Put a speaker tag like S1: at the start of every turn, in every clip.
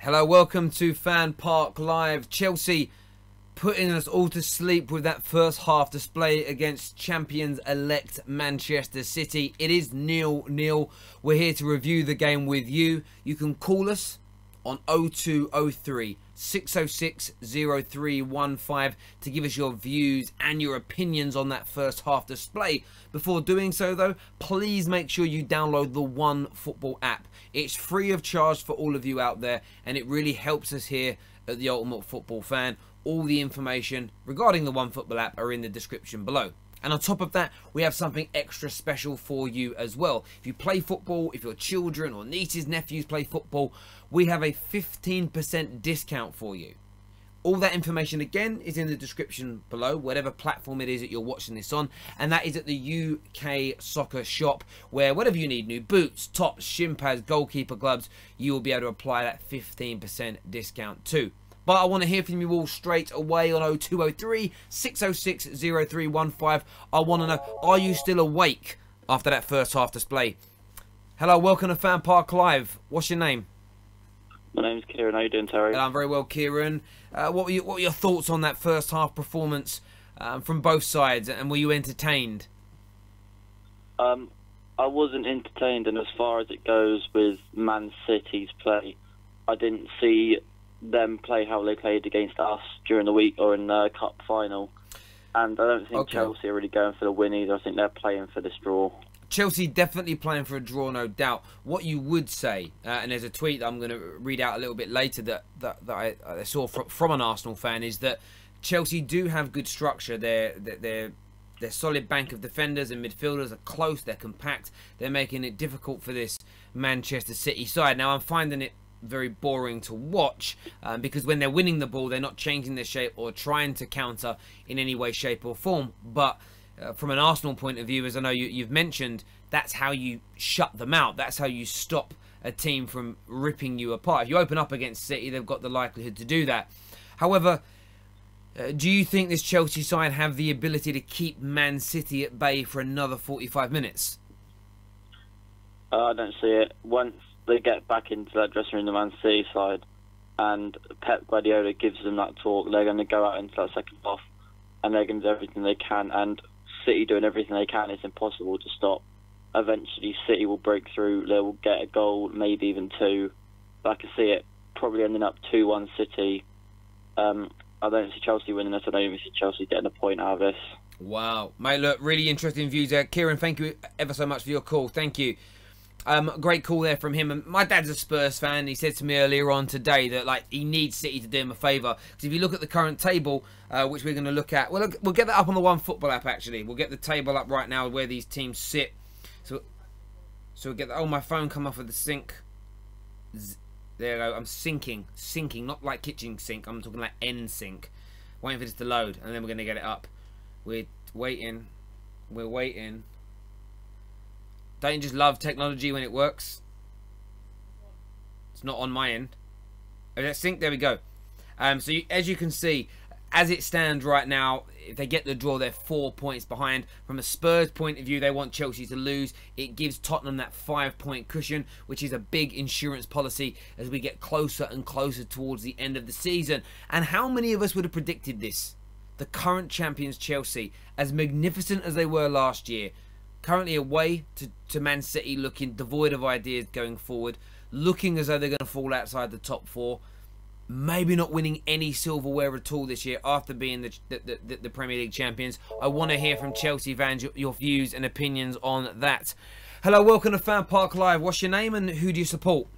S1: Hello, welcome to FanPark Live. Chelsea putting us all to sleep with that first half display against champions-elect Manchester City. It is 0-0. We're here to review the game with you. You can call us on 0203 606 0315 to give us your views and your opinions on that first half display. Before doing so though, please make sure you download the OneFootball app. It's free of charge for all of you out there, and it really helps us here at the Ultimate Football Fan. All the information regarding the OneFootball app are in the description below. And on top of that, we have something extra special for you as well. If you play football, if your children or nieces, nephews play football, we have a 15% discount for you. All that information again is in the description below, whatever platform it is that you're watching this on. And that is at the UK Soccer Shop, where whatever you need, new boots, tops, shin pads, goalkeeper gloves, you will be able to apply that 15% discount too. But I want to hear from you all straight away on 0203 606 0315. I want to know, are you still awake after that first half display? Hello, welcome to FanPark Live. What's your name?
S2: My name's Kieran. How you doing, Terry?
S1: I'm very well, Kieran. What were your thoughts on that first half performance from both sides, and were you entertained?
S2: I wasn't entertained, and as far as it goes with Man City's play, I didn't see them play how they played against us during the week or in the cup final. And I don't think Chelsea are really going for the win either. I think they're playing for this draw. Chelsea
S1: definitely playing for a draw, no doubt. What you would say, and there's a tweet that I'm going to read out a little bit later that I saw from an Arsenal fan, is that Chelsea do have good structure. Their solid bank of defenders and midfielders are close, they're compact, they're making it difficult for this Manchester City side. Now I'm finding it very boring to watch because when they're winning the ball, they're not changing their shape or trying to counter in any way, shape or form. But from an Arsenal point of view, as I know you've mentioned, that's how you shut them out. That's how you stop a team from ripping you apart. If you open up against City, they've got the likelihood to do that. However, do you think this Chelsea side have the ability to keep Man City at bay for another 45 minutes?
S2: I don't see it. Once they get back into that dressing room, the Man City side, and Pep Guardiola gives them that talk, they're going to go out into that second half and they're going to do everything they can. And City doing everything they can, it's impossible to stop. Eventually City will break through, they will get a goal, maybe even two. But I can see it probably ending up 2-1 City. I don't see Chelsea winning this. I don't even see Chelsea getting a point out of this.
S1: Wow. Mate, look, really interesting views there. Kieran, thank you ever so much for your call. Thank you. Great call there from him. And my dad's a Spurs fan. He said to me earlier on today that he needs City to do him a favour. Because if you look at the current table, which we're going to look at, well, we'll get that up on the OneFootball app. Actually, we'll get the table up right now where these teams sit. So we'll get that. Oh, my phone come off of the sink. There you go. I'm sinking, not like kitchen sink. I'm talking like end sink. Waiting for this to load, and then we're going to get it up. We're waiting. We're waiting. Don't you just love technology when it works? It's not on my end. Oh, that sync. There we go. So as you can see, as it stands right now, if they get the draw, they're 4 points behind. From a Spurs point of view, they want Chelsea to lose. It gives Tottenham that 5-point cushion, which is a big insurance policy as we get closer and closer towards the end of the season. And how many of us would have predicted this? The current champions Chelsea, as magnificent as they were last year, currently away to Man City, looking devoid of ideas going forward, looking as though they're going to fall outside the top four, maybe not winning any silverware at all this year after being the Premier League champions. I want to hear from Chelsea fans your views and opinions on that. Hello, welcome to FanPark Live. What's your name and who do you support?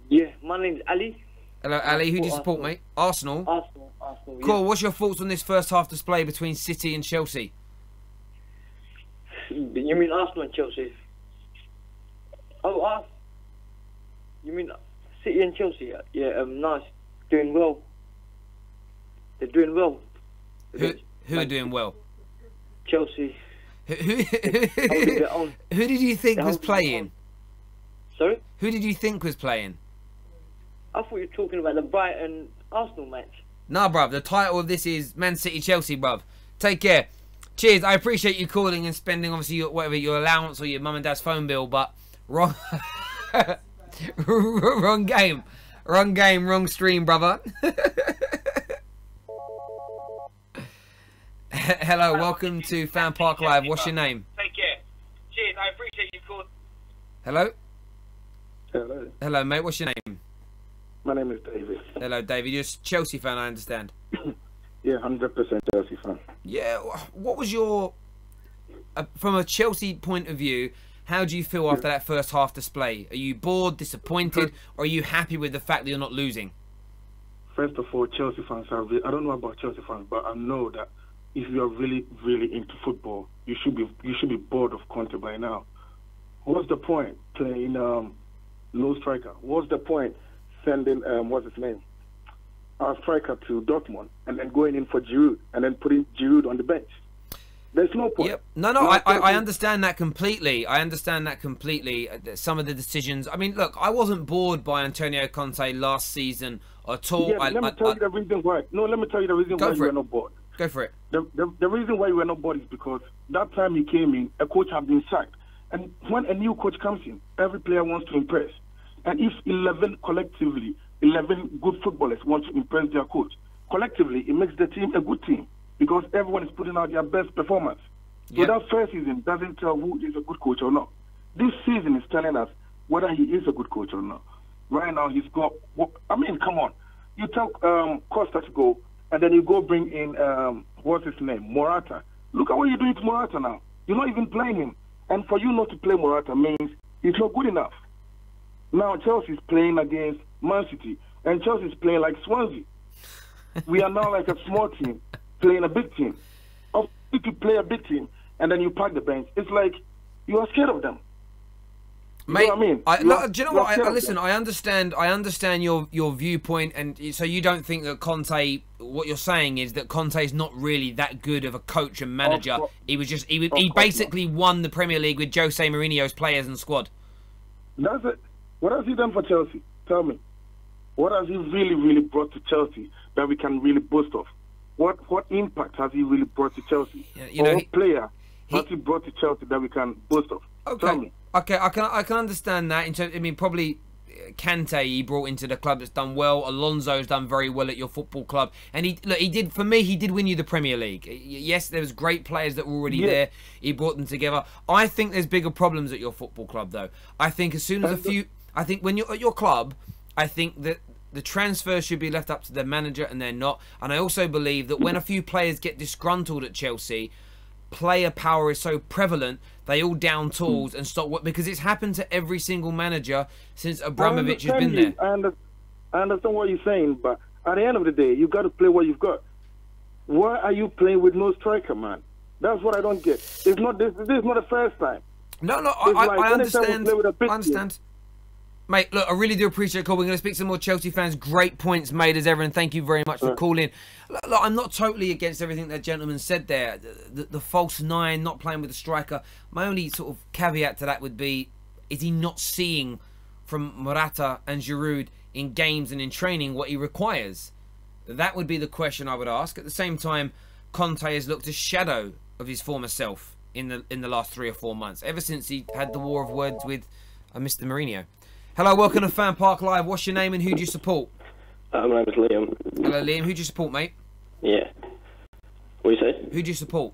S3: Yeah, my name's Ali.
S1: Hello, Ali. Who do you support, mate? Arsenal?
S3: Arsenal,
S1: cool.
S3: yeah.
S1: What's your thoughts on this first half display between City and Chelsea?
S3: You mean Arsenal and Chelsea? Oh, you mean City and Chelsea? Yeah, nice. Doing well. They're doing well.
S1: Who are doing well?
S3: Chelsea.
S1: Who did you think was playing?
S3: Sorry?
S1: Who did you think was playing?
S3: I thought you were talking about the Brighton Arsenal match.
S1: Nah, bruv. The title of this is Man City Chelsea, bruv. Take care. Cheers. I appreciate you calling and spending obviously your allowance or your mum and dad's phone bill, but wrong wrong game. Wrong game, wrong stream, brother. Hello, welcome to FanPark Live. What's your name?
S4: Take care. Cheers. I appreciate you called.
S1: Hello?
S5: Hello.
S1: Hello, mate. What's your name?
S5: My name is David.
S1: Hello, David. You're a Chelsea fan, I understand.
S5: Yeah, 100% Chelsea fan.
S1: Yeah, what was your... from a Chelsea point of view, how do you feel after that first half display? Are you bored, disappointed, or are you happy with the fact that you're not losing?
S5: First of all, Chelsea fans are... I don't know about Chelsea fans, but I know that if you are really, really into football, you should be bored of Conte by now. What's the point playing no striker? What's the point sending what's his name, our striker to Dortmund and then going in for Giroud and then putting Giroud on the bench? There's no point.
S1: Yep. No, I understand that completely. I understand that completely. Some of the decisions. I mean, look, I wasn't bored by Antonio Conte last season at all.
S5: Yeah, let me tell you the reason why. No, let me tell you the reason why you were not bored.
S1: Go for it.
S5: The reason why you were not bored is because that time he came in, a coach had been sacked. And when a new coach comes in, every player wants to impress. And if 11 good footballers want to impress their coach, collectively, it makes the team a good team because everyone is putting out their best performance. So that first season doesn't tell who is a good coach or not. This season is telling us whether he is a good coach or not. Right now, he's got... I mean, come on. You tell Costa to go, and then you go bring in, what's his name, Morata. Look at what you're doing to Morata now. You're not even playing him. And for you not to play Morata means he's not good enough. Now Chelsea's playing against Man City, and Chelsea's playing like Swansea. We are now like a small team playing a big team. If you play a big team and then you pack the bench, it's like you are scared of them.
S1: Mate,
S5: you know what I mean?
S1: Do you know what? Listen, I understand your viewpoint, and so you don't think that Conte. What you're saying is that Conte is not really that good of a coach and manager. He basically won the Premier League with Jose Mourinho's players and squad.
S5: That's it. What has he done for Chelsea? Tell me. What has he really, really brought to Chelsea that we can really boast of? What impact has he really brought to Chelsea? What player has he brought to Chelsea that we can boast of?
S1: Okay.
S5: Tell me.
S1: Okay, I can understand that. In terms, I mean, probably Kante he brought into the club that's done well. Alonso's done very well at your football club, and he did for me. He did win you the Premier League. Yes, there was great players that were already there. He brought them together. I think there's bigger problems at your football club, though. I think as soon as I think when you're at your club, I think that the transfers should be left up to the manager, and they're not. And I also believe that when a few players get disgruntled at Chelsea, player power is so prevalent, they all down tools and stop work, because it's happened to every single manager since Abramovich has been there.
S5: I understand what you're saying, but at the end of the day, you got to play what you've got. Why are you playing with no striker, man? That's what I don't get. It's not this is not the first time.
S1: No, I understand. I understand. Mate, look, I really do appreciate the call. We're going to speak to some more Chelsea fans. Great points made as ever, and thank you very much for calling. Look, I'm not totally against everything that gentleman said there. The false nine, not playing with a striker. My only sort of caveat to that would be, is he not seeing from Morata and Giroud in games and in training what he requires? That would be the question I would ask. At the same time, Conte has looked a shadow of his former self in the last 3 or 4 months, ever since he had the war of words with Mr. Mourinho. Hello, welcome to FanPark Live. What's your name and who do you support?
S6: My name is Liam.
S1: Hello, Liam. Who do you support, mate?
S6: Yeah. What do you say?
S1: Who do you support?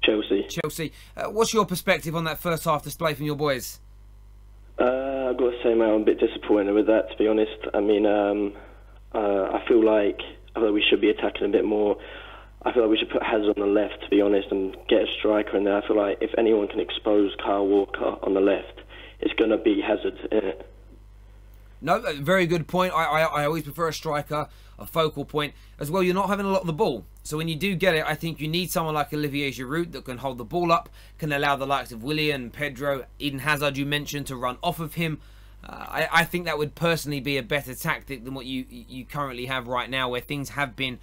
S6: Chelsea.
S1: Chelsea. What's your perspective on that first half display from your boys?
S6: I've got to say, mate, I'm a bit disappointed with that, to be honest. I mean, I feel like we should be attacking a bit more. I feel like we should put Hazard on the left, to be honest, and get a striker in there. I feel like if anyone can expose Kyle Walker on the left, it's going to be Hazard, isn't it?
S1: No, very good point. I always prefer a striker, a focal point. As well, you're not having a lot of the ball. So when you do get it, I think you need someone like Olivier Giroud that can hold the ball up, can allow the likes of Willian, Pedro, Eden Hazard, you mentioned, to run off of him. I think that would personally be a better tactic than what you currently have right now, where things have been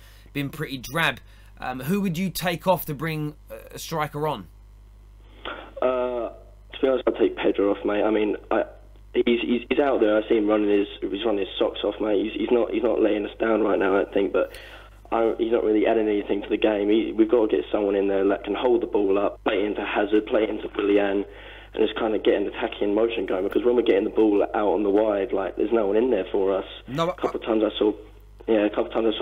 S1: pretty drab. Who would you take off to bring a striker on?
S6: To be honest, I'll take Pedro off, mate. I mean, he's out there. I see him running his socks off, mate. He's not laying us down right now, I don't think. But he's not really adding anything to the game. We've got to get someone in there that can hold the ball up, play it into Hazard, play it into Willian, and just kind of getting the attacking motion going. Because when we're getting the ball out on the wide, like there's no one in there for us.
S1: No,
S6: a couple of times I saw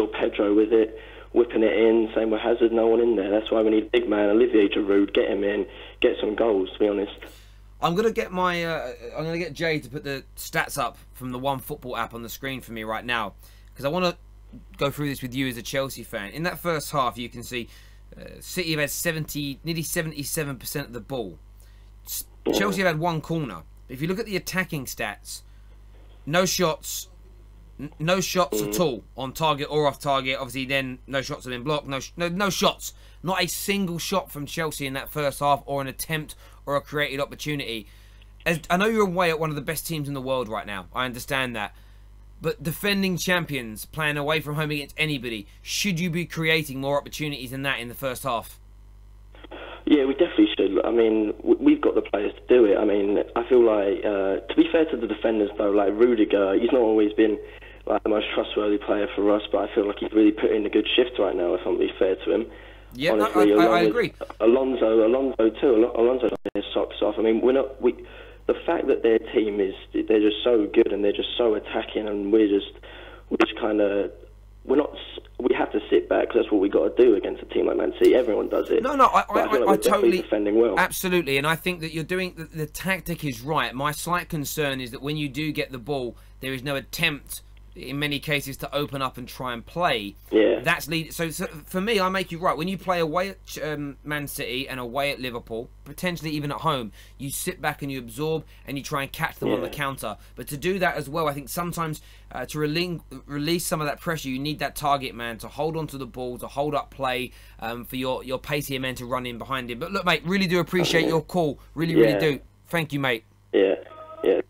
S6: Pedro with it, whipping it in. Same with Hazard, no one in there. That's why we need a big man, Olivier Giroud, get him in, get some goals. To be honest.
S1: I'm gonna get Jay to put the stats up from the One Football app on the screen for me right now, because I want to go through this with you as a Chelsea fan. In that first half, you can see City have had nearly 77% of the ball. Chelsea have had one corner. If you look at the attacking stats, no shots at all on target or off target. Obviously, then no shots have been blocked. No shots. Not a single shot from Chelsea in that first half, or an attempt or a created opportunity. I know you're away at one of the best teams in the world right now. I understand that. But defending champions, playing away from home against anybody, should you be creating more opportunities than that in the first half?
S6: Yeah, we definitely should. I mean, we've got the players to do it. I mean, I feel like, to be fair to the defenders though, like Rudiger, he's not always been like the most trustworthy player for us, but I feel like he's really put in a good shift right now, if I'm being fair to him.
S1: Yeah, honestly, I agree.
S6: Alonso too. Alonso's on his socks off. I mean, the fact that their team they're just so good and they're just so attacking, and we have to sit back, because that's what we got to do against a team like Man City. Everyone does it.
S1: No, I totally
S6: defending well.
S1: Absolutely, and I think that you're doing the tactic is right. My slight concern is that when you do get the ball, there is no attempt in many cases to open up and try and play.
S6: Yeah.
S1: So for me, I make you right. When you play away at Man City and away at Liverpool, potentially even at home, you sit back and you absorb and you try and catch them on the counter. But to do that as well, I think sometimes to release some of that pressure, you need that target man to hold on to the ball, to hold up play, for your pacier men to run in behind him. But look, mate, really do appreciate your call. Really do. Thank you, mate.
S6: Yeah.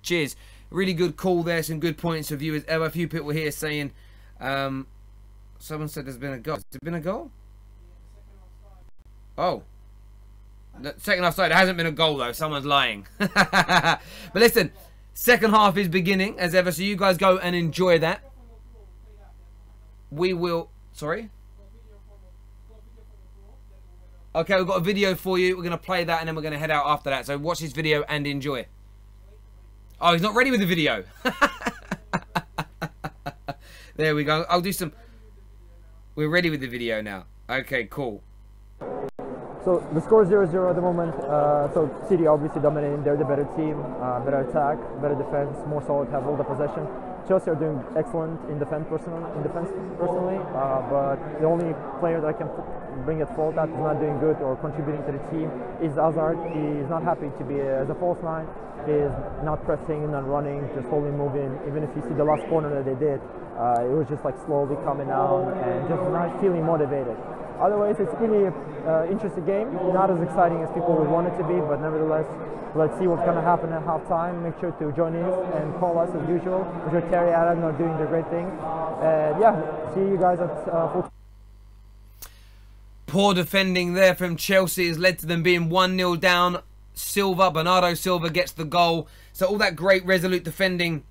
S1: Cheers. Really good call there. Some good points of view. A few people here saying, someone said there's been a goal. Has there been a goal? Oh. The second offside. There hasn't been a goal though. Someone's lying. But listen, second half is beginning as ever. So you guys go and enjoy that. We will. Sorry? Okay, we've got a video for you. We're going to play that and then we're going to head out after that. So watch this video and enjoy it. Oh, he's not ready with the video. There we go. I'll do some... We're ready with the video now. Okay, cool.
S7: So the score is 0-0 at the moment. So City obviously dominating. They're the better team, better attack, better defense, more solid, have all the possession. Chelsea are doing excellent in defense personally, but the only player that I can bring at fault that is not doing good or contributing to the team is Hazard. He's not happy to be as a false nine. He's not pressing, not running, just slowly moving. Even if you see the last corner that they did, it was just like slowly coming down and just not feeling motivated. Otherwise, it's really an interesting game. Not as exciting as people would want it to be, but nevertheless, let's see what's going to happen at halftime. Make sure to join in and call us as usual. I'm sure Terry and Adam are doing their great thing. And yeah, see you guys at full.
S1: Poor defending there from Chelsea has led to them being 1-0 down. Bernardo Silva gets the goal. So all that great resolute defending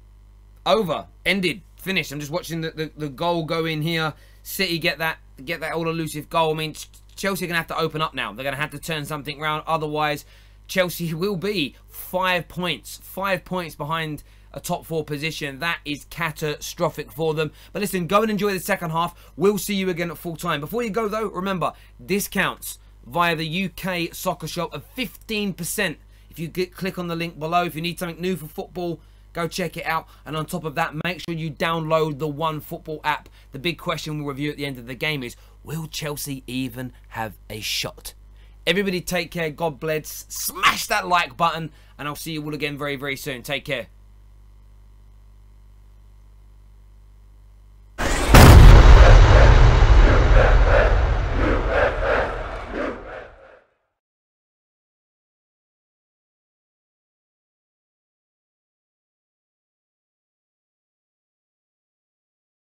S1: ended, finished. I'm just watching the goal go in here. City get that all elusive goal. I mean, Chelsea are going to have to open up now. They're going to have to turn something around. Otherwise, Chelsea will be 5 points behind a top 4 position. That is catastrophic for them. But listen, go and enjoy the second half. We'll see you again at full time. Before you go though, remember, discounts via the UK Soccer Shop of 15%. If you click on the link below, if you need something new for football, go check it out. And on top of that, make sure you download the One Football app. The big question we'll review at the end of the game is, will Chelsea even have a shot? Everybody take care. God bless. Smash that like button. And I'll see you all again very, very soon. Take care.